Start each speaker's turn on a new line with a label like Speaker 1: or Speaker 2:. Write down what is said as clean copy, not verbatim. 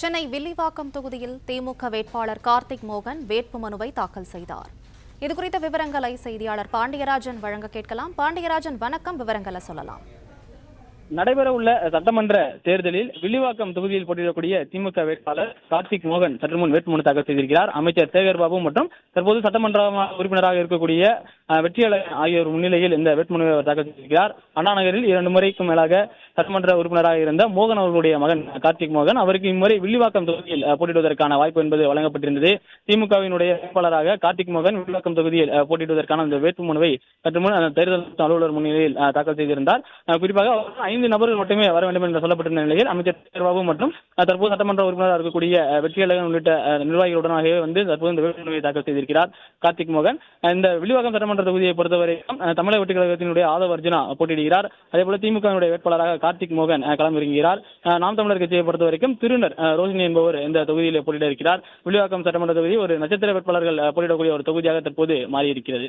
Speaker 1: சென்னை வில்லிவாக்கம் தொகுதியில் திமுக வேட்பாளர் கார்த்திக் மோகன் வேட்புமனுவை தாக்கல் செய்தார். இதுகுறித்த விவரங்களை செய்தியாளர் பாண்டியராஜன் வழங்க கேட்கலாம். பாண்டியராஜன், வணக்கம். விவரங்களை சொல்லலாம்.
Speaker 2: நடைபெற உள்ள சட்டமன்ற தேர்தலில் வில்லிவாக்கம் தொகுதியில் போட்டியிடக்கூடிய திமுக வேட்பாளர் கார்த்திக் மோகன் சற்று முன் வேட்புமனு தாக்கல் செய்திருக்கிறார். அமைச்சர் சேகர் பாபு மற்றும் தற்போது சட்டமன்ற உறுப்பினராக இருக்கக்கூடிய வெற்றியாளர் ஆகியோர் முன்னிலையில் இந்த வேட்புமனுவை தாக்கல் செய்திருக்கிறார். அண்ணா நகரில் 2 முறைக்கும் மேலாக சட்டமன்ற உறுப்பினராக இருந்த மோகன் அவர்களுடைய மகன் கார்த்திக் மோகன் அவருக்கு இம்முறை வில்லிவாக்கம் தொகுதியில் போட்டியிடுவதற்கான வாய்ப்பு என்பது வழங்கப்பட்டிருந்தது. திமுகவினுடைய வேட்பாளராக கார்த்திக் மோகன் வில்லிவாக்கம் தொகுதியில் போட்டியிடுவதற்கான இந்த வேட்புமனுவை சற்று முன் தேர்தல் அலுவலர் முன்னிலையில் தாக்கல் செய்திருந்தார். குறிப்பாக 5 நபர்கள் மட்டுமே வர வேண்டும் என்று சொல்லப்பட்டிருந்த நிலையில் அமைச்சர் சேகர்பாபு மற்றும் தற்போது சட்டமன்ற உறுப்பினராக இருக்கக்கூடிய வெற்றியாளர் உள்ளிட்ட நிர்வாகிகளுடனாகவே தற்போது இந்த வேட்புமனுவை தாக்கல் செய்திருக்கிறார் கார்த்திக் மோகன். இந்த வில்லிவாக்கம் சட்டமன்ற தொகுதியை பொறுத்தவரைக்கும் தமிழக வெற்றி கழகத்தினுடைய ஆதவ் அர்ஜுனா போட்டியிடுகிறார். அதேபோல திமுகவினுடைய வேட்பாளராக கார்த்திக் மோகன் களமிறங்குகிறார். நாம் தமிழர் கட்சியை பொறுத்தவரைக்கும் திருநர் ரோஷினி என்பவர் இந்த தொகுதியில் போட்டியிட இருக்கிறார். வில்லிவாக்கம் சட்டமன்ற தொகுதி ஒரு நட்சத்திர வேட்பாளர்கள் போட்டியிடக்கூடிய ஒரு தொகுதியாக தற்போது மாறியிருக்கிறது.